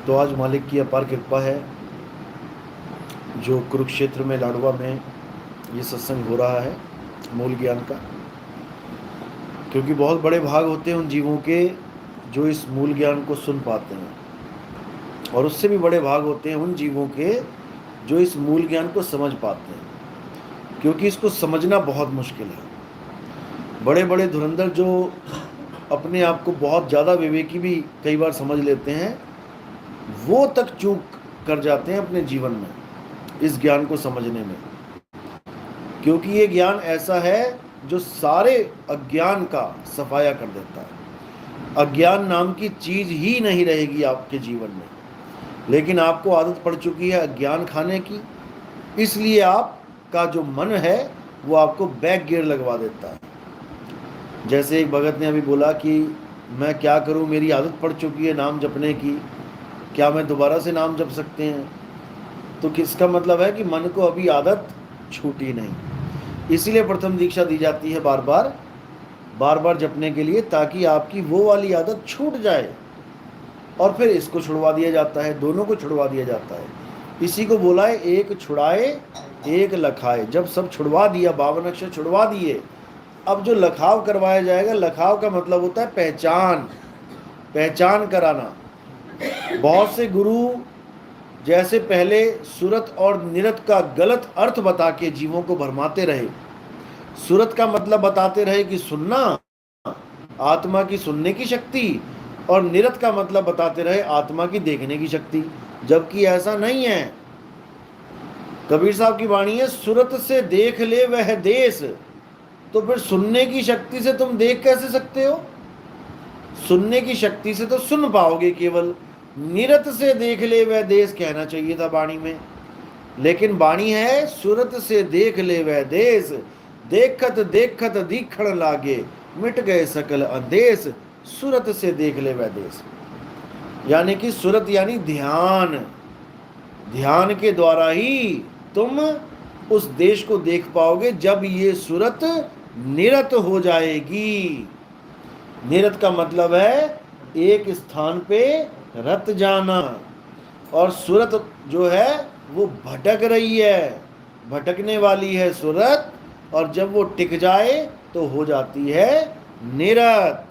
तो आज मालिक की अपार कृपा है, जो कुरुक्षेत्र में लाडवा में ये सत्संग हो रहा है मूल ज्ञान का। क्योंकि बहुत बड़े भाग होते हैं उन जीवों के जो इस मूल ज्ञान को सुन पाते हैं, और उससे भी बड़े भाग होते हैं उन जीवों के जो इस मूल ज्ञान को समझ पाते हैं। क्योंकि इसको समझना बहुत मुश्किल है। बड़े बड़े धुरंधर जो अपने आप को बहुत ज़्यादा विवेकी भी कई बार समझ लेते हैं, वो तक चूक कर जाते हैं अपने जीवन में इस ज्ञान को समझने में। क्योंकि ये ज्ञान ऐसा है जो सारे अज्ञान का सफाया कर देता है। अज्ञान नाम की चीज ही नहीं रहेगी आपके जीवन में। लेकिन आपको आदत पड़ चुकी है अज्ञान खाने की, इसलिए आपका जो मन है वो आपको बैक गियर लगवा देता है। जैसे एक भगत ने अभी बोला कि मैं क्या करूं, मेरी आदत पड़ चुकी है नाम जपने की, क्या मैं दोबारा से नाम जप सकते हैं? तो किसका मतलब है कि मन को अभी आदत छूटी नहीं। इसीलिए प्रथम दीक्षा दी जाती है बार बार जपने के लिए, ताकि आपकी वो वाली आदत छूट जाए। और फिर इसको छुड़वा दिया जाता है, दोनों को छुड़वा दिया जाता है। इसी को बोला है एक छुड़ाए एक लखाए। जब सब छुड़वा दिया, 52 अक्षर छुड़वा दिए, अब जो लखाव करवाया जाएगा, लखाव का मतलब होता है पहचान, पहचान कराना। बहुत से गुरु जैसे पहले सुरत और निरत का गलत अर्थ बता के जीवों को भरमाते रहे। सुरत का मतलब बताते रहे कि सुनना, आत्मा की सुनने की शक्ति, और निरत का मतलब बताते रहे आत्मा की देखने की शक्ति। जबकि ऐसा नहीं है। कबीर साहब की वाणी है, सुरत से देख ले वह देश। तो फिर सुनने की शक्ति से तुम देख कैसे सकते हो? सुनने की शक्ति से तो सुन पाओगे केवल। निरत से देख ले वह देश कहना चाहिए था वाणी में, लेकिन वाणी है सुरत से देख ले वह देश। देखत देखत दीखण लागे, मिट गए सकल अंदेश। सुरत से देख ले वह देश, यानी कि सुरत यानी ध्यान। ध्यान के द्वारा ही तुम उस देश को देख पाओगे, जब ये सुरत निरत हो जाएगी। निरत का मतलब है एक स्थान पे रत जाना, और सुरत जो है वो भटक रही है, भटकने वाली है सुरत। और जब वो टिक जाए तो हो जाती है निरत।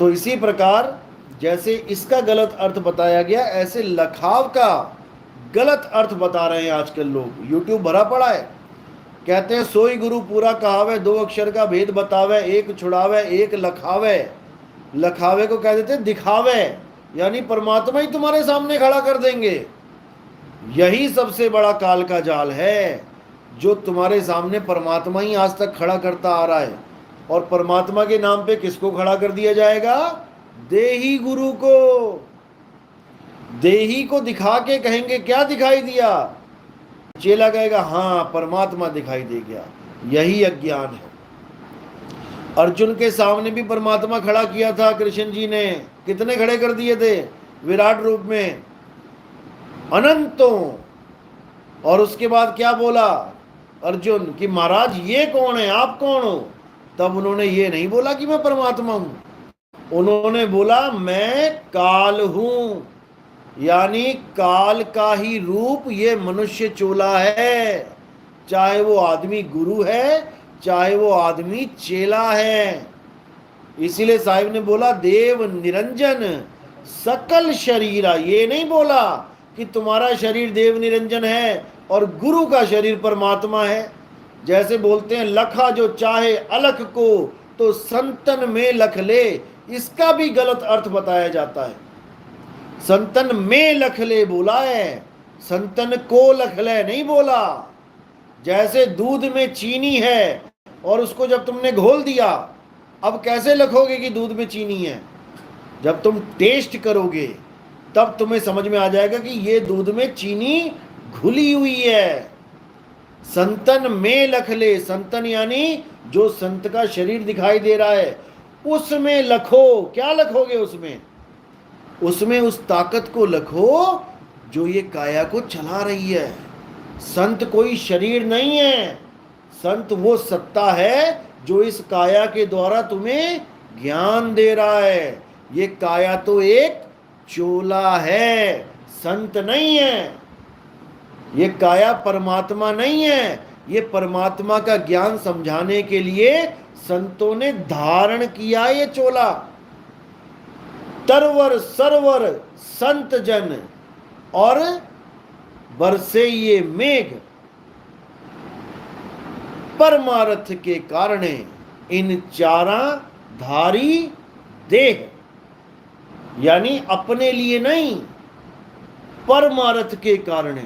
तो इसी प्रकार जैसे इसका गलत अर्थ बताया गया, ऐसे लखाव का गलत अर्थ बता रहे हैं आजकल लोग। यूट्यूब भरा पड़ा है। कहते हैं सोई गुरु पूरा कहावे, 2 अक्षर का भेद बतावे, एक छुड़ावे एक लखावे। लखावे को कह देते हैं दिखावे, यानी परमात्मा ही तुम्हारे सामने खड़ा कर देंगे। यही सबसे बड़ा काल का जाल है, जो तुम्हारे सामने परमात्मा ही आज तक खड़ा करता आ रहा है। और परमात्मा के नाम पे किसको खड़ा कर दिया जाएगा? देही गुरु को। देही को दिखा के कहेंगे क्या दिखाई दिया? चेला कहेगा हाँ परमात्मा दिखाई दे गया। यही अज्ञान है। अर्जुन के सामने भी परमात्मा खड़ा किया था कृष्ण जी ने। कितने खड़े कर दिए थे? विराट रूप में, अनंतों। और उसके बाद क्या बोला अर्जुन कि महाराज ये कौन है, आप कौन हो? तब उन्होंने ये नहीं बोला कि मैं परमात्मा हूं। उन्होंने बोला मैं काल हूं, यानी काल का ही रूप ये मनुष्य चोला है। चाहे वो आदमी गुरु है, चाहे वो आदमी चेला है। इसीलिए साहिब ने बोला देव निरंजन सकल शरीरा। ये नहीं बोला कि तुम्हारा शरीर देव निरंजन है और गुरु का शरीर परमात्मा है। जैसे बोलते हैं लखा जो चाहे अलख को, तो संतन में लख ले। इसका भी गलत अर्थ बताया जाता है। संतन में लख ले बोला है, संतन को लख ले नहीं बोला। जैसे दूध में चीनी है और उसको जब तुमने घोल दिया, अब कैसे लखोगे कि दूध में चीनी है? जब तुम टेस्ट करोगे तब तुम्हें समझ में आ जाएगा कि ये दूध में चीनी घुली हुई है। संतन में लख ले, संतन यानी जो संत का शरीर दिखाई दे रहा है उसमें लखो। क्या लखोगे उसमें? उसमें उस ताकत को लखो जो ये काया को चला रही है। संत कोई शरीर नहीं है, संत वो सत्ता है जो इस काया के द्वारा तुम्हें ज्ञान दे रहा है। ये काया तो एक चोला है, संत नहीं है। ये काया परमात्मा नहीं है। ये परमात्मा का ज्ञान समझाने के लिए संतों ने धारण किया ये चोला। तरवर सरवर संत जन और बरसे ये मेघ, परमार्थ के कारण इन चारा धारी देह, यानी अपने लिए नहीं, परमार्थ के कारण,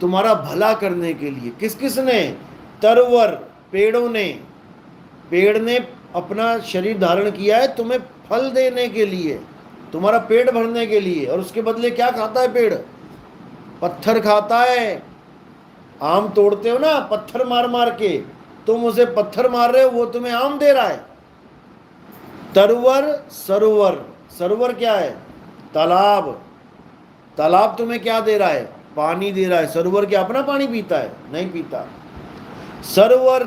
तुम्हारा भला करने के लिए। किस किस ने? तरवर, पेड़ों ने। पेड़ ने अपना शरीर धारण किया है तुम्हें फल देने के लिए, तुम्हारा पेट भरने के लिए। और उसके बदले क्या खाता है पेड़? पत्थर खाता है। आम तोड़ते हो ना पत्थर मार मार के, तुम उसे पत्थर मार रहे हो, वो तुम्हें आम दे रहा है। तरवर सरोवर, सरोवर क्या है? तालाब। तालाब तुम्हें क्या दे रहा है? पानी दे रहा है। सरोवर क्या अपना पानी पीता है? नहीं पीता। सरवर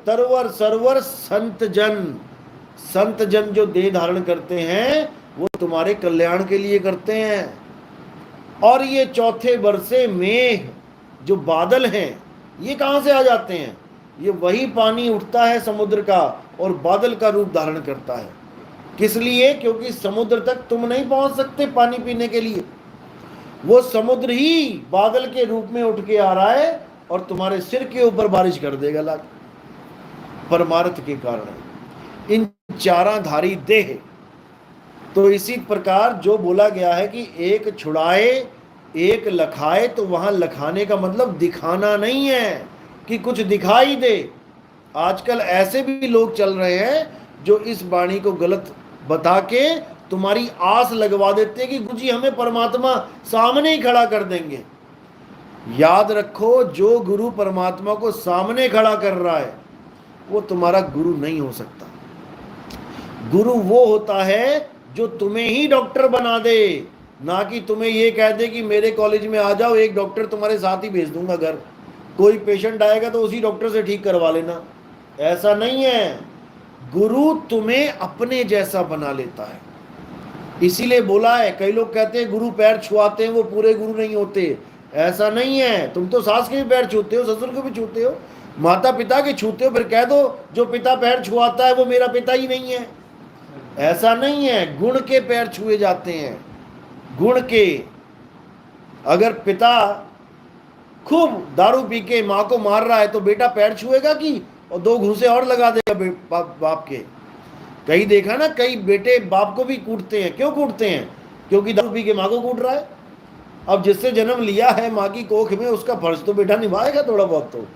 तरवर सरवर संत जन, संत जन जो देह धारण करते हैं वो तुम्हारे कल्याण के लिए करते हैं। और ये चौथे बरसे मेघ, जो बादल हैं, ये कहां से आ जाते हैं? ये वही पानी उठता है समुद्र का और बादल का रूप धारण करता है। किस लिए? क्योंकि समुद्र तक तुम नहीं पहुंच सकते पानी पीने के लिए, वो समुद्र ही बादल के रूप में उठ के आ रहा है और तुम्हारे सिर के ऊपर बारिश कर देगा लाख। परमार्थ के कारण इन चाराधारी देह। तो इसी प्रकार जो बोला गया है कि एक छुड़ाए एक लखाए, तो वहां लखाने का मतलब दिखाना नहीं है कि कुछ दिखाई दे। आजकल ऐसे भी लोग चल रहे हैं जो इस वाणी को गलत बता के तुम्हारी आस लगवा देते हैं कि गुरुजी हमें परमात्मा सामने ही खड़ा कर देंगे। याद रखो, जो गुरु परमात्मा को सामने खड़ा कर रहा है वो तुम्हारा गुरु नहीं हो सकता। गुरु वो होता है जो तुम्हें ही डॉक्टर बना दे, ना कि तुम्हें ये कह दे कि मेरे कॉलेज में आ जाओ, एक डॉक्टर तुम्हारे साथ ही भेज दूंगा घर, कोई पेशेंट आएगा तो उसी डॉक्टर से ठीक करवा लेना। ऐसा नहीं है। गुरु तुम्हें अपने जैसा बना लेता है। इसीलिए बोला है, कई लोग कहते हैं गुरु पैर छुआते हैं वो पूरे गुरु नहीं होते। ऐसा नहीं है। तुम तो सास के भी पैर छूते हो, ससुर के भी छूते हो, माता पिता के छूते हो, फिर कह दो जो पिता पैर छुआता है वो मेरा पिता ही नहीं है। ऐसा नहीं है। गुण के पैर छुए जाते हैं, गुण के। अगर पिता खूब दारू पी के माँ को मार रहा है तो बेटा पैर छुएगा कि और दो घूंसे और लगा देगा बाप के? कई देखा ना, कई बेटे बाप को भी कूटते हैं। क्यों कूटते हैं? क्योंकि दारू पी के माँ को कूट रहा है। अब जिससे जन्म लिया है माँ की कोख में, उसका फर्ज तो बेटा निभाएगा थोड़ा बहुत। तो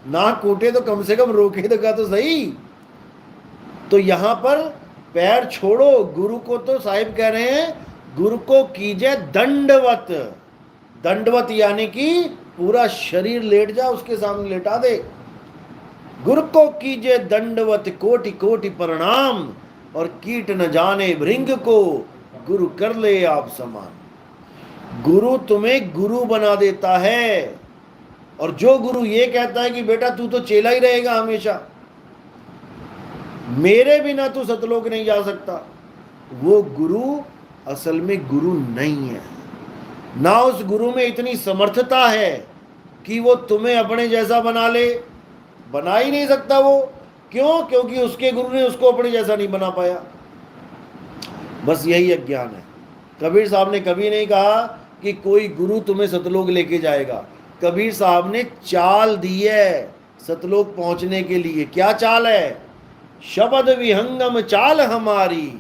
ना कूटे तो कम से कम रोके तो सही। तो यहां पर पैर छोड़ो। गुरु को तो साहिब कह रहे हैं गुरु को कीजिए दंडवत। दंडवत यानी कि पूरा शरीर लेट जा, उसके सामने लेटा दे। गुरु को कीजिए दंडवत कोटि कोटि प्रणाम, और कीट न जाने भृंग को गुरु कर ले आप समान। गुरु तुम्हें गुरु बना देता है। और जो गुरु ये कहता है कि बेटा तू तो चेला ही रहेगा हमेशा, मेरे बिना तू सतलोक नहीं जा सकता, वो गुरु असल में गुरु नहीं है। ना उस गुरु में इतनी समर्थता है कि वो तुम्हें अपने जैसा बना ले। बना ही नहीं सकता वो। क्यों? क्योंकि उसके गुरु ने उसको अपने जैसा नहीं बना पाया। बस यही अज्ञान है। कबीर साहब ने कभी नहीं कहा कि कोई गुरु तुम्हें सतलोक लेके जाएगा। कबीर साहब ने चाल दी है सतलोक पहुंचने के लिए। क्या चाल है? शब्द विहंगम चाल हमारी,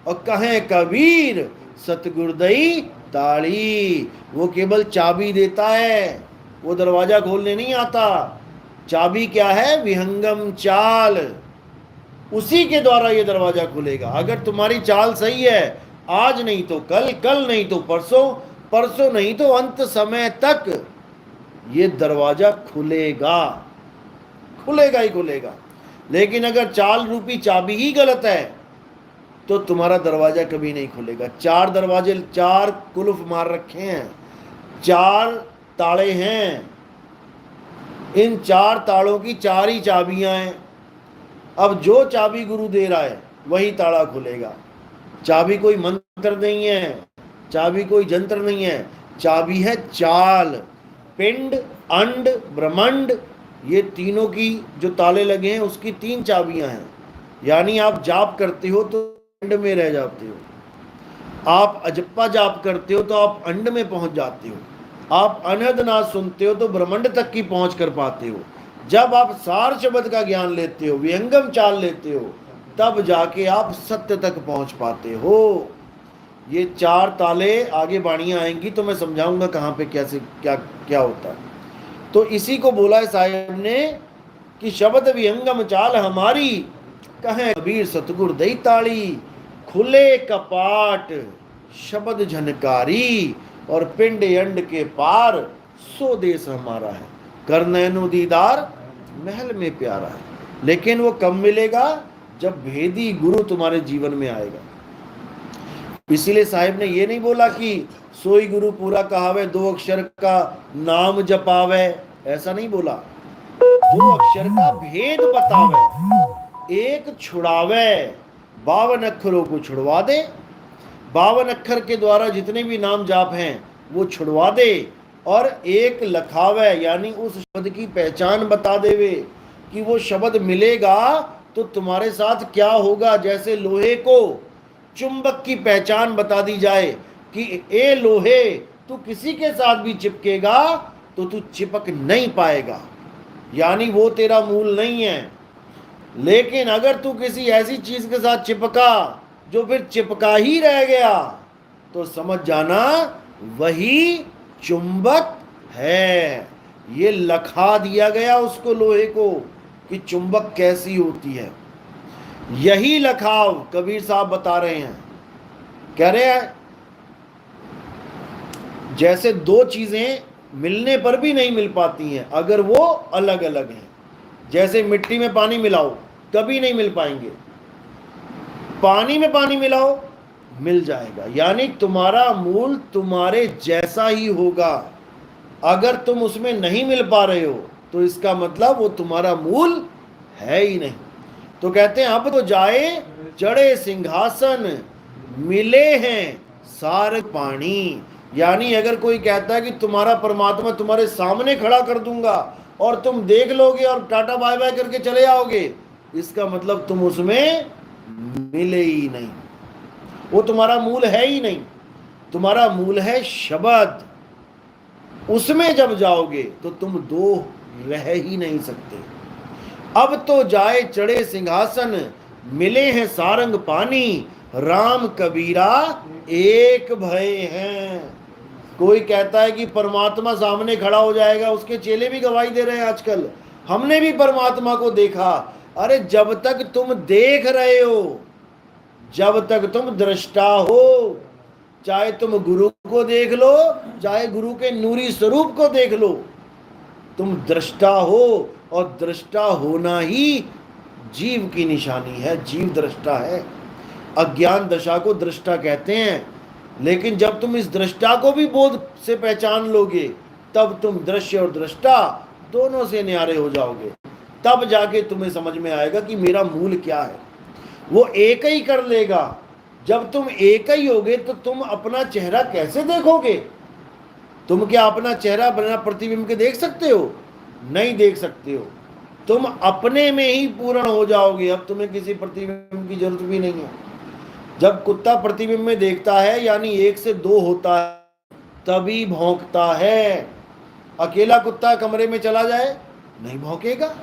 और कहें कबीर सतगुरुदई ताड़ी। वो केवल चाबी देता है, वो दरवाजा खोलने नहीं आता। चाबी क्या है? विहंगम चाल। उसी के द्वारा ये दरवाजा खुलेगा। अगर तुम्हारी चाल सही है, आज नहीं तो कल, कल नहीं तो परसों, परसों नहीं तो अंत समय तक ये दरवाजा खुलेगा। खुलेगा ही खुलेगा। लेकिन अगर चाल रूपी चाबी ही गलत है तो तुम्हारा दरवाजा कभी नहीं खुलेगा। चार दरवाजे, चार कुल्फ मार रखे हैं, चार ताले हैं। इन चार तालों की चार ही चाबियां हैं। अब जो चाबी गुरु दे रहा है वही ताला खुलेगा। चाबी कोई मंत्र नहीं है, चाबी कोई यंत्र नहीं है, चाबी है चाल। पिंड, अंड, ब्रह्मांड, ये तीनों की जो ताले लगे हैं उसकी 3 चाबियां हैं। यानी आप जाप करते हो तो अंड में रह जाते हो, आप अजप्पा जाप करते हो तो आप अंड में पहुंच जाते हो, आप अनहद नाद सुनते हो तो ब्रह्मांड तक की पहुंच कर पाते हो। जब आप सार शब्द का ज्ञान लेते हो, विहंगम चाल लेते हो, तब जाके आप सत्य तक पहुंच पाते हो। ये 4 ताले, आगे बाणियां आएंगी तो मैं समझाऊंगा कहां पे कैसे क्या क्या होता है। तो इसी को बोला है साहिब ने कि शब्द विहंगम चाल हमारी, कहें कबीर सतगुर दई ताली, खुले कपाट शब्द झनकारी, और पिंड अंड के पार सो देश हमारा है, कर नैनो दीदार महल में प्यारा है। लेकिन वो कब मिलेगा? जब भेदी गुरु तुम्हारे जीवन में आएगा। इसीलिए साहिब ने ये नहीं बोला कि सोई गुरु पूरा कहावे 2 अक्षर का नाम जपावे, ऐसा नहीं बोला। 2 अक्षर का भेद बतावे, एक छुड़ावे, 52 अक्षरों को छुड़वा दे। 52 अक्षर के द्वारा जितने भी नाम जाप हैं वो छुड़वा दे, और एक लखावे, यानी उस शब्द की पहचान बता देवे कि वो शब्द मिलेगा तो तुम्हारे साथ क्या होगा। जैसे लोहे को चुंबक की पहचान बता दी जाए कि ए लोहे, तू किसी के साथ भी चिपकेगा तो तू चिपक नहीं पाएगा, यानी वो तेरा मूल नहीं है। लेकिन अगर तू किसी ऐसी चीज के साथ चिपका जो फिर चिपका ही रह गया, तो समझ जाना वही चुंबक है। ये लखा दिया गया उसको, लोहे को, कि चुंबक कैसी होती है। यही लखाव कबीर साहब बता रहे हैं। कह रहे हैं जैसे 2 चीजें मिलने पर भी नहीं मिल पाती हैं अगर वो अलग अलग हैं। जैसे मिट्टी में पानी मिलाओ, कभी नहीं मिल पाएंगे। पानी में पानी मिलाओ, मिल जाएगा। यानी तुम्हारा मूल तुम्हारे जैसा ही होगा। अगर तुम उसमें नहीं मिल पा रहे हो तो इसका मतलब वो तुम्हारा मूल है ही नहीं। तो कहते हैं अब तो जाए चढ़े सिंहासन, मिले हैं सार पानी। यानी अगर कोई कहता है कि तुम्हारा परमात्मा तुम्हारे सामने खड़ा कर दूंगा और तुम देख लोगे और टाटा बाय बाय करके चले आओगे, इसका मतलब तुम उसमें मिले ही नहीं, वो तुम्हारा मूल है ही नहीं। तुम्हारा मूल है शब्द। उसमें जब जाओगे तो तुम 2 रह ही नहीं सकते। अब तो जाए चढ़े सिंहासन, मिले हैं सारंग पानी, राम कबीरा एक भय हैं। कोई कहता है कि परमात्मा सामने खड़ा हो जाएगा, उसके चेले भी गवाही दे रहे हैं आजकल, हमने भी परमात्मा को देखा। अरे जब तक तुम देख रहे हो, जब तक तुम दृष्टा हो, चाहे तुम गुरु को देख लो, चाहे गुरु के नूरी स्वरूप को देख लो, तुम दृष्टा हो। और दृष्टा होना ही जीव की निशानी है। जीव दृष्टा है। अज्ञान दशा को दृष्टा कहते हैं। लेकिन जब तुम इस दृष्टा को भी बोध से पहचान लोगे, तब तुम दृश्य और दृष्टा दोनों से न्यारे हो जाओगे। तब जाके तुम्हें समझ में आएगा कि मेरा मूल क्या है। वो एक ही कर लेगा। जब तुम एक ही होगे तो तुम अपना चेहरा कैसे देखोगे? तुम क्या अपना चेहरा बिना प्रतिबिंब के देख सकते हो? नहीं देख सकते हो। तुम अपने में ही पूर्ण हो जाओगे। अब तुम्हें किसी प्रतिबिंब की जरूरत भी नहीं है। जब कुत्ता प्रतिबिंब में देखता है, यानी 1 से 2 होता है, तभी भौंकता है। अकेला कुत्ता कमरे में चला जाए, नहीं भौंकेगा।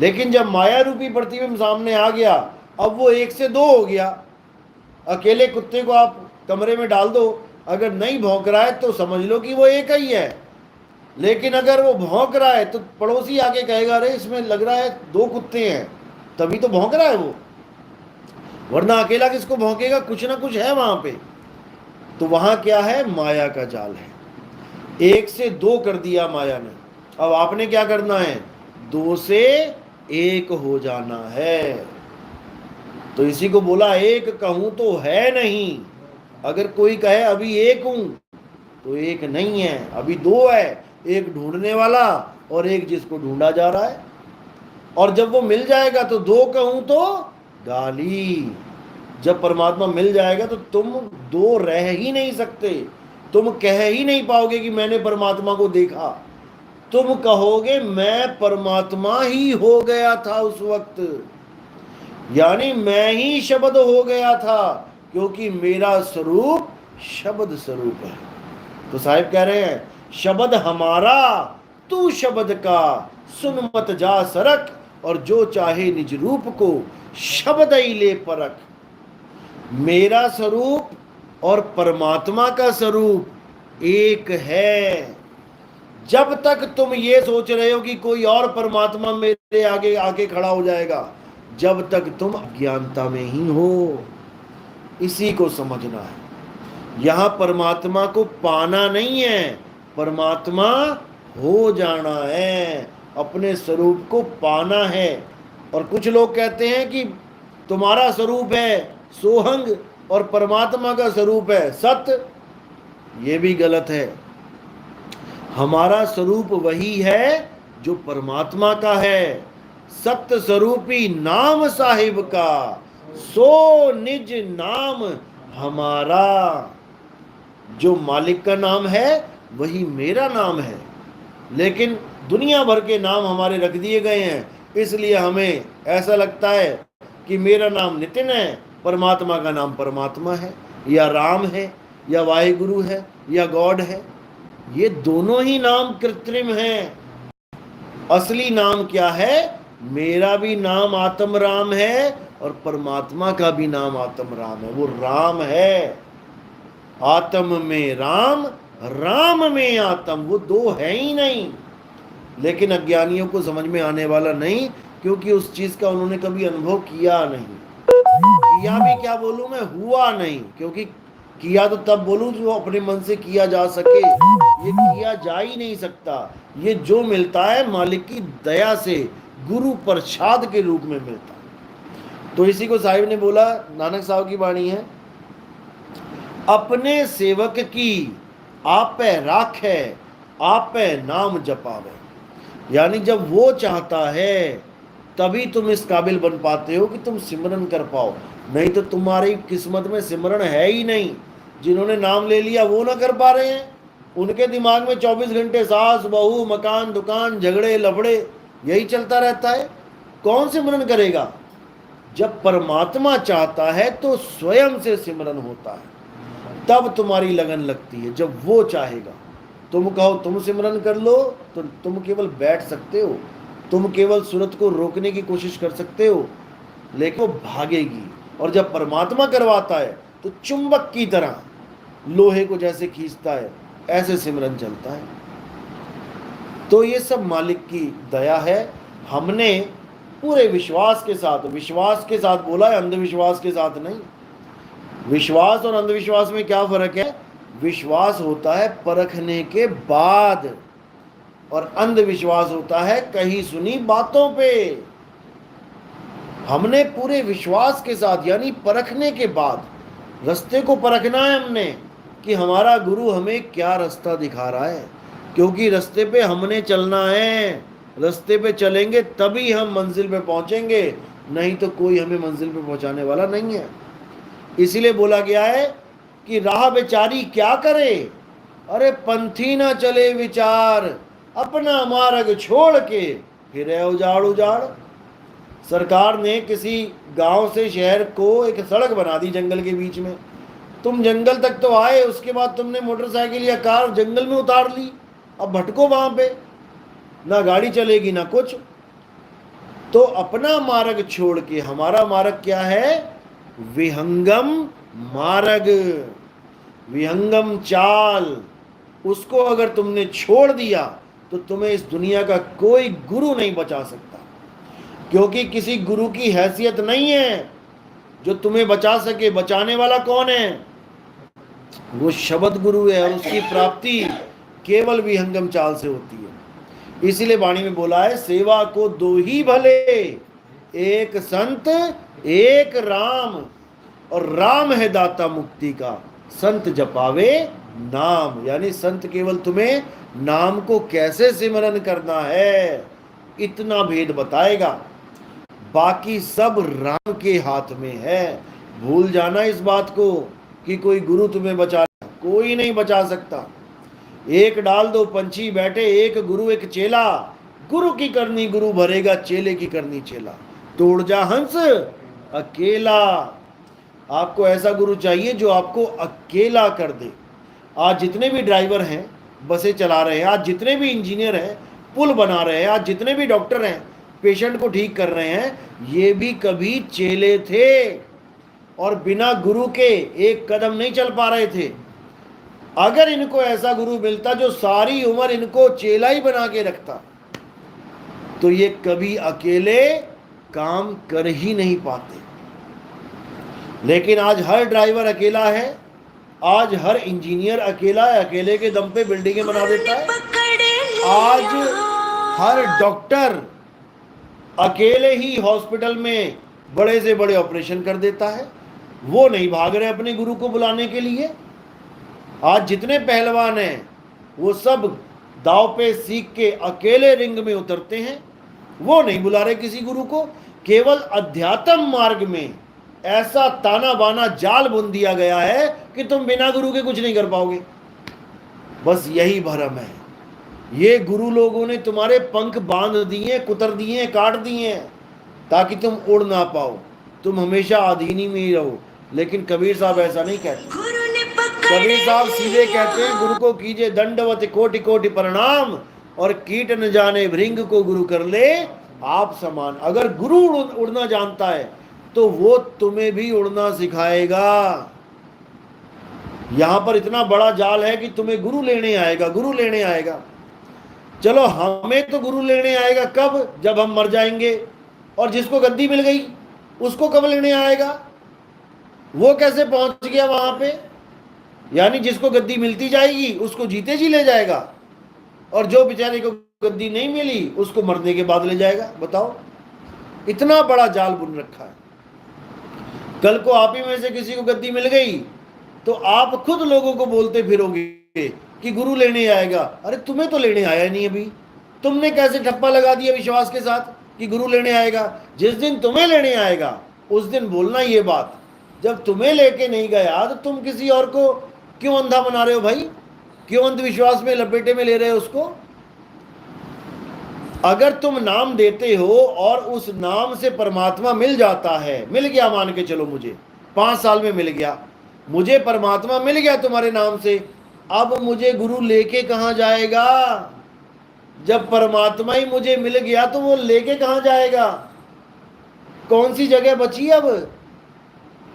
लेकिन जब माया रूपी प्रतिबिंब सामने आ गया, अब वो 1 से 2 हो गया। अकेले कुत्ते को आप कमरे में डाल दो, अगर नहीं भौंक रहा है तो समझ लो कि वो एक ही है। लेकिन अगर वो भौंक रहा है तो पड़ोसी आके कहेगा अरे इसमें लग रहा है 2 कुत्ते हैं, तभी तो भौंक रहा है वो, वरना अकेला किसको भौंकेगा? कुछ ना कुछ है वहां पे। तो वहां क्या है? माया का जाल है। 1 से 2 कर दिया माया ने। अब आपने क्या करना है? 2 से 1 हो जाना है। तो इसी को बोला एक कहूं तो है नहीं। अगर कोई कहे अभी 1 हूं, तो 1 नहीं है, अभी 2 है। एक ढूंढने वाला और एक जिसको ढूंढा जा रहा है। और जब वो मिल जाएगा तो 2 कहूं तो गाली, जब परमात्मा मिल जाएगा तो तुम दो रह ही नहीं सकते। तुम कह ही नहीं पाओगे कि मैंने परमात्मा को देखा। तुम कहोगे मैं परमात्मा ही हो गया था उस वक्त, यानी मैं ही शब्द हो गया था, क्योंकि मेरा स्वरूप शब्द स्वरूप है। तो साहिब कह रहे हैं शब्द हमारा तू शब्द का, सुन मत जा सरक, और जो चाहे निज रूप को शब्द ही ले परख। मेरा स्वरूप और परमात्मा का स्वरूप एक है। जब तक तुम ये सोच रहे हो कि कोई और परमात्मा मेरे आगे आके खड़ा हो जाएगा, जब तक तुम अज्ञानता में ही हो। इसी को समझना है। यहां परमात्मा को पाना नहीं है, परमात्मा हो जाना है, अपने स्वरूप को पाना है। और कुछ लोग कहते हैं कि तुम्हारा स्वरूप है सोहंग और परमात्मा का स्वरूप है सत्य। ये भी गलत है। हमारा स्वरूप वही है जो परमात्मा का है। सत्य स्वरूपी नाम साहिब का, सो निज नाम हमारा। जो मालिक का नाम है वही मेरा नाम है। लेकिन दुनिया भर के नाम हमारे रख दिए गए हैं, इसलिए हमें ऐसा लगता है कि मेरा नाम नितिन है, परमात्मा का नाम परमात्मा है, या राम है, या वाहिगुरु है, या गॉड है। ये दोनों ही नाम कृत्रिम हैं। असली नाम क्या है? मेरा भी नाम आत्म राम है और परमात्मा का भी नाम आत्म राम है। वो राम है, आत्म में राम, राम में आत्म, वो दो है ही नहीं। लेकिन अज्ञानियों को समझ में आने वाला नहीं, क्योंकि उस चीज का उन्होंने कभी अनुभव किया नहीं। किया भी क्या बोलूं मैं, हुआ नहीं। क्योंकि किया तो तब बोलूं जो अपने मन से किया जा सके, ये किया जा ही नहीं सकता। ये जो मिलता है मालिक की दया से, गुरु प्रसाद के रूप में मिलता है। तो इसी को साहिब ने बोला, नानक साहब की वाणी है, अपने सेवक की आपे राखे, आपे नाम जपावे। यानी जब वो चाहता है तभी तुम इस काबिल बन पाते हो कि तुम सिमरन कर पाओ, नहीं तो तुम्हारी किस्मत में सिमरन है ही नहीं। जिन्होंने नाम ले लिया वो ना कर पा रहे हैं, उनके दिमाग में 24 घंटे सास बहू मकान दुकान झगड़े लफड़े यही चलता रहता है। कौन सिमरन करेगा? जब परमात्मा चाहता है तो स्वयं से सिमरन होता है, तब तुम्हारी लगन लगती है। जब वो चाहेगा, तुम कहो तुम सिमरन कर लो तो तुम केवल बैठ सकते हो, तुम केवल सूरत को रोकने की कोशिश कर सकते हो, लेकिन वो भागेगी। और जब परमात्मा करवाता है तो चुंबक की तरह लोहे को जैसे खींचता है, ऐसे सिमरन चलता है। तो ये सब मालिक की दया है। हमने पूरे विश्वास के साथ बोला है, अंधविश्वास के साथ नहीं। विश्वास और अंधविश्वास में क्या फर्क है? विश्वास होता है परखने के बाद, और अंधविश्वास होता है कहीं सुनी बातों पे। हमने पूरे विश्वास के साथ, यानी परखने के बाद, रास्ते को परखना है हमने कि हमारा गुरु हमें क्या रास्ता दिखा रहा है। क्योंकि रास्ते पे हमने चलना है, रास्ते पे चलेंगे तभी हम मंजिल पे पहुंचेंगे, नहीं तो कोई हमें मंजिल पे पहुंचाने वाला नहीं है। इसीलिए बोला गया है कि राह बेचारी क्या करे, अरे पंथी ना चले विचार, अपना मार्ग छोड़ के फिरे उजाड़ उजाड़। सरकार ने किसी गांव से शहर को एक सड़क बना दी जंगल के बीच में। तुम जंगल तक तो आए, उसके बाद तुमने मोटरसाइकिल या कार जंगल में उतार ली। अब भटको वहां पे, ना गाड़ी चलेगी ना कुछ। तो अपना मार्ग छोड़ के, हमारा मार्ग क्या है? विहंगम मार्ग, विहंगम चाल। उसको अगर तुमने छोड़ दिया तो तुम्हें इस दुनिया का कोई गुरु नहीं बचा सकता, क्योंकि किसी गुरु की हैसियत नहीं है जो तुम्हें बचा सके। बचाने वाला कौन है? वो शब्द गुरु है, और उसकी प्राप्ति केवल विहंगम चाल से होती है। इसीलिए वाणी में बोला है, सेवा को दो ही भले, एक संत एक राम, और राम है दाता मुक्ति का, संत जपावे नाम। यानी संत केवल तुम्हें नाम को कैसे सिमरन करना है इतना भेद बताएगा, बाकी सब राम के हाथ में है। भूल जाना इस बात को कि कोई गुरु तुम्हें बचा, कोई नहीं बचा सकता। एक डाल दो पंछी बैठे, एक गुरु एक चेला, गुरु की करनी गुरु भरेगा, चेले की करनी चेला। तोड़ जा हंस अकेला। आपको ऐसा गुरु चाहिए जो आपको अकेला कर दे। आज जितने भी ड्राइवर हैं, बसें चला रहे हैं, आज जितने भी इंजीनियर हैं, पुल बना रहे हैं, आज जितने भी डॉक्टर हैं, पेशेंट को ठीक कर रहे हैं, ये भी कभी चेले थे और बिना गुरु के एक कदम नहीं चल पा रहे थे। अगर इनको ऐसा गुरु मिलता जो सारी उम्र इनको चेला ही बना के रखता, तो ये कभी अकेले काम कर ही नहीं पाते। लेकिन आज हर ड्राइवर अकेला है, आज हर इंजीनियर अकेला है, अकेले के दम पे बिल्डिंगें बना देता है। आज हर डॉक्टर अकेले ही हॉस्पिटल में बड़े से बड़े ऑपरेशन कर देता है, वो नहीं भाग रहे अपने गुरु को बुलाने के लिए। आज जितने पहलवान हैं वो सब दांव पे सीख के अकेले रिंग में उतरते हैं, वो नहीं बुला रहे किसी गुरु को। केवल अध्यात्म मार्ग में ऐसा ताना बाना जाल बुन दिया गया है कि तुम बिना गुरु के कुछ नहीं कर पाओगे। बस यही भरम है। ये गुरु लोगों ने तुम्हारे पंख बांध दिए, कुतर दिए, काट दिए ताकि तुम उड़ ना पाओ, तुम हमेशा अधीनी में ही रहो। लेकिन कबीर साहब ऐसा नहीं कहते। कबीर साहब सीधे कहते हैं, गुरु को कीजिए दंडवत कोटि कोटि प्रणाम, और कीट न जाने भृंग को गुरु कर ले आप समान। अगर गुरु उड़ना जानता है तो वो तुम्हें भी उड़ना सिखाएगा। यहां पर इतना बड़ा जाल है कि तुम्हें गुरु लेने आएगा, गुरु लेने आएगा। चलो हमें तो गुरु लेने आएगा कब? जब हम मर जाएंगे। और जिसको गद्दी मिल गई उसको कब लेने आएगा? वो कैसे पहुंच गया वहां पे? यानी जिसको गद्दी मिलती जाएगी उसको जीते जी ले जाएगा, और जो बेचारे को गद्दी नहीं मिली उसको मरने के बाद ले जाएगा। बताओ, इतना बड़ा जाल बुन रखा है। कल को आप ही में से किसी को गद्दी मिल गई तो आप खुद लोगों को बोलते फिरोगे कि गुरु लेने आएगा। अरे तुम्हें तो लेने आया नहीं अभी, तुमने कैसे ठप्पा लगा दिया विश्वास के साथ कि गुरु लेने आएगा? जिस दिन तुम्हें लेने आएगा उस दिन बोलना ये बात। जब तुम्हें लेके नहीं गया तो तुम किसी और को क्यों अंधा बना रहे हो भाई? क्यों अंधविश्वास में लपेटे में ले रहे हो उसको? अगर तुम नाम देते हो और उस नाम से परमात्मा मिल जाता है, मिल गया, मान के चलो मुझे 5 साल में मिल गया, मुझे परमात्मा मिल गया तुम्हारे नाम से, अब मुझे गुरु लेके कहां जाएगा? जब परमात्मा ही मुझे मिल गया तो वो लेके कहां जाएगा? कौन सी जगह बची? अब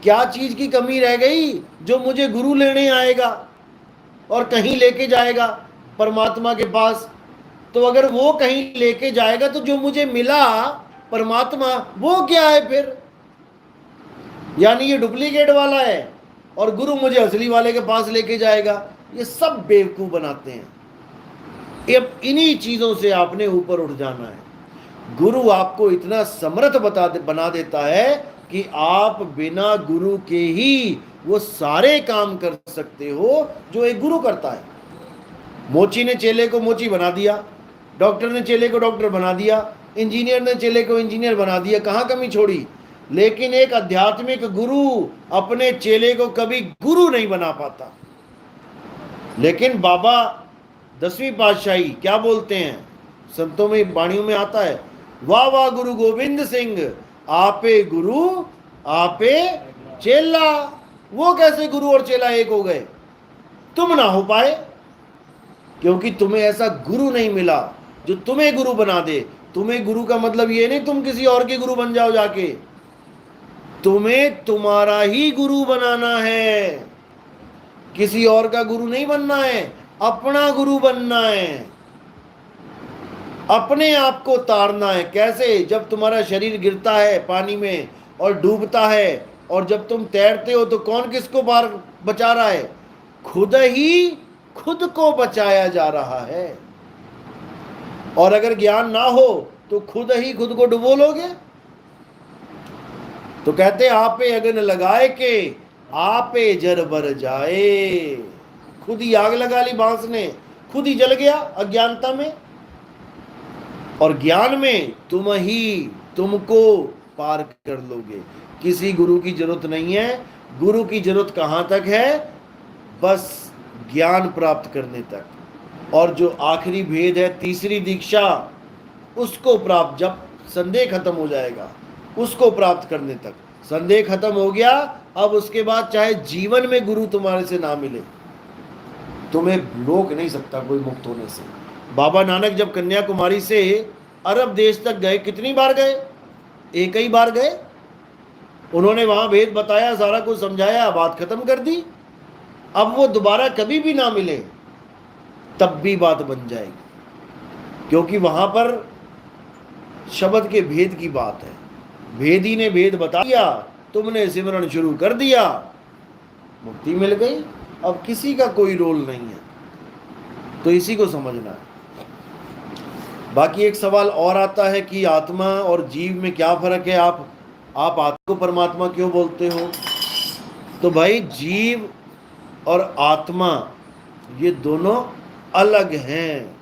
क्या चीज की कमी रह गई जो मुझे गुरु लेने आएगा और कहीं लेके जाएगा परमात्मा के पास? तो अगर वो कहीं लेके जाएगा तो जो मुझे मिला परमात्मा वो क्या है फिर? यानी ये डुप्लीकेट वाला है और गुरु मुझे असली वाले के पास लेके जाएगा। ये सब बेवकूफ बनाते हैं। अब इन्हीं चीजों से आपने ऊपर उठ जाना है। गुरु आपको इतना समर्थ बना देता है कि आप बिना गुरु के ही वो सारे काम कर सकते हो जो एक गुरु करता है। मोची ने चेले को मोची बना दिया, डॉक्टर ने चेले को डॉक्टर बना दिया, इंजीनियर ने चेले को इंजीनियर बना दिया, कहाँ कमी छोड़ी? लेकिन एक आध्यात्मिक गुरु अपने चेले को कभी गुरु नहीं बना पाता। लेकिन बाबा 10वीं पातशाही क्या बोलते हैं? संतों में, वाणियों में आता है, वाह वाह गुरु गोविंद सिंह, आपे गुरु आपे चेला। वो कैसे गुरु और चेला एक हो गए? तुम ना हो पाए क्योंकि तुम्हें ऐसा गुरु नहीं मिला जो तुम्हें गुरु बना दे। तुम्हें गुरु का मतलब ये नहीं तुम किसी और के गुरु बन जाओ जाके, तुम्हें तुम्हारा ही गुरु बनाना है। किसी और का गुरु नहीं बनना है, अपना गुरु बनना है, अपने आप को तारना है। कैसे? जब तुम्हारा शरीर गिरता है पानी में और डूबता है, और जब तुम तैरते हो तो कौन किसको बाहर बचा रहा है? खुद ही खुद को बचाया जा रहा है। और अगर ज्ञान ना हो तो खुद ही खुद को डुबो लोगे। तो कहते आपे अगन लगाए के आपे जर बर जाए। खुद ही आग लगा ली बांस ने, खुद ही जल गया अज्ञानता में। और ज्ञान में तुम ही तुमको पार कर लोगे। किसी गुरु की जरूरत नहीं है। गुरु की जरूरत कहां तक है? बस ज्ञान प्राप्त करने तक। और जो आखिरी भेद है, तीसरी दीक्षा, उसको प्राप्त, जब संदेह खत्म हो जाएगा, उसको प्राप्त करने तक। संदेह खत्म हो गया, अब उसके बाद चाहे जीवन में गुरु तुम्हारे से ना मिले, तुम्हें रोक नहीं सकता कोई मुक्त होने से। बाबा नानक जब कन्याकुमारी से अरब देश तक गए, कितनी बार गए? एक ही बार गए। उन्होंने वहां भेद बताया, सारा कुछ समझाया, बात खत्म कर दी। अब वो दोबारा कभी भी ना मिले तब भी बात बन जाएगी, क्योंकि वहां पर शब्द के भेद की बात है। भेदी ने भेद बता दिया, तुमने सिमरन शुरू कर दिया, मुक्ति मिल गई। अब किसी का कोई रोल नहीं है, तो इसी को समझना है। बाकी एक सवाल और आता है कि आत्मा और जीव में क्या फर्क है? आप आत्मा को परमात्मा क्यों बोलते हो? तो भाई, जीव और आत्मा ये दोनों अलग हैं,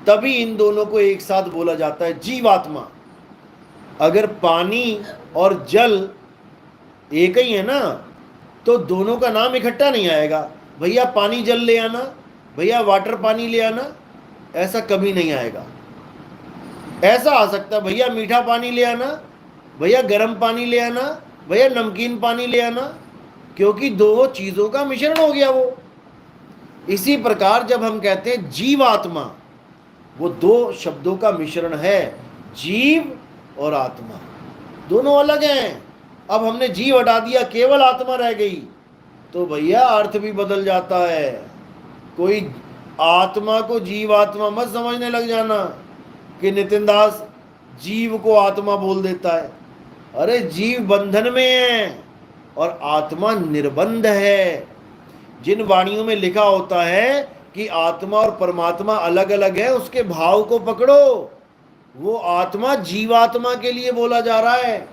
तभी इन दोनों को एक साथ बोला जाता है जीवात्मा। अगर पानी और जल एक ही है ना, तो दोनों का नाम इकट्ठा नहीं आएगा। भैया पानी जल ले आना, भैया वाटर पानी ले आना, ऐसा कभी नहीं आएगा। ऐसा आ सकता है भैया मीठा पानी ले आना, भैया गर्म पानी ले आना, भैया नमकीन पानी ले आना, क्योंकि दो चीजों का मिश्रण हो गया वो। इसी प्रकार जब हम कहते हैं जीवात्मा, वो दो शब्दों का मिश्रण है। जीव और आत्मा दोनों अलग हैं। अब हमने जीव हटा दिया, केवल आत्मा रह गई, तो भैया अर्थ भी बदल जाता है। कोई आत्मा को जीवात्मा मत समझने लग जाना कि नितिन दास जीव को आत्मा बोल देता है। अरे जीव बंधन में है और आत्मा निर्बंध है। जिन वाणियों में लिखा होता है कि आत्मा और परमात्मा अलग अलग है, उसके भाव को पकड़ो। वो आत्मा जीवात्मा के लिए बोला जा रहा है,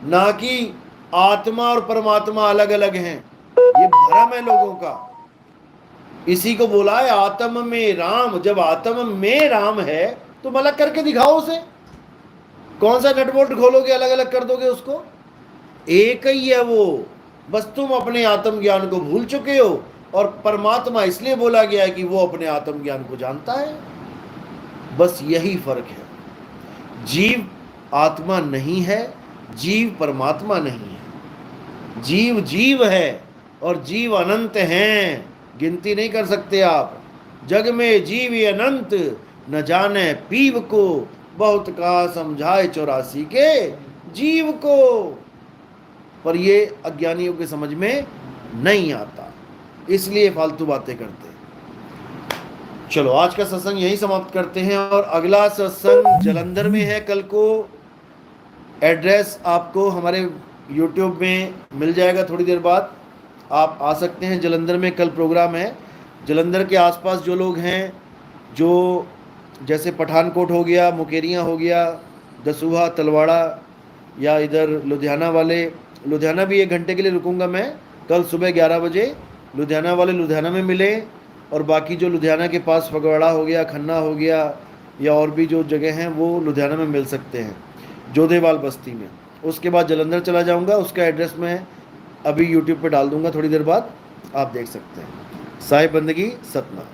ना कि आत्मा और परमात्मा अलग अलग हैं। ये भ्रम है लोगों का। इसी को बोला है आत्म में राम। जब आत्म में राम है तो अलग करके दिखाओ उसे। कौन सा नटबोल्ट खोलोगे, अलग अलग कर दोगे उसको? एक ही है वो, बस तुम अपने आत्म ज्ञान को भूल चुके हो। और परमात्मा इसलिए बोला गया है कि वो अपने आत्म ज्ञान को जानता है। बस यही फर्क है। जीव आत्मा नहीं है, जीव परमात्मा नहीं है। जीव जीव है और जीव अनंत हैं, गिनती नहीं कर सकते आप। जग में जीव अनंत, न जाने पीव को, बहुत कहा समझाए 84 के जीव को। पर ये अज्ञानियों के समझ में नहीं आता, इसलिए फालतू बातें करते हैं। चलो आज का सत्संग यही समाप्त करते हैं, और अगला सत्संग जलंधर में है कल को। एड्रेस आपको हमारे YouTube में मिल जाएगा थोड़ी देर बाद, आप आ सकते हैं। जलंधर में कल प्रोग्राम है। जलंधर के आसपास जो लोग हैं, जो जैसे पठानकोट हो गया, मुकेरियाँ हो गया, दसूहा, तलवाड़ा, या इधर लुधियाना वाले, लुधियाना भी 1 घंटे के लिए रुकूंगा मैं कल सुबह 11 बजे। लुधियाना वाले लुधियाना में मिले, और बाकी जो लुधियाना के पास फगवाड़ा हो गया, खन्ना हो गया, या और भी जो जगह हैं वो लुधियाना में मिल सकते हैं, जोधेवाल बस्ती में। उसके बाद जलंधर चला जाऊंगा, उसका एड्रेस मैं अभी YouTube पे डाल दूंगा थोड़ी देर बाद, आप देख सकते हैं। साहिब बंदगी सतना।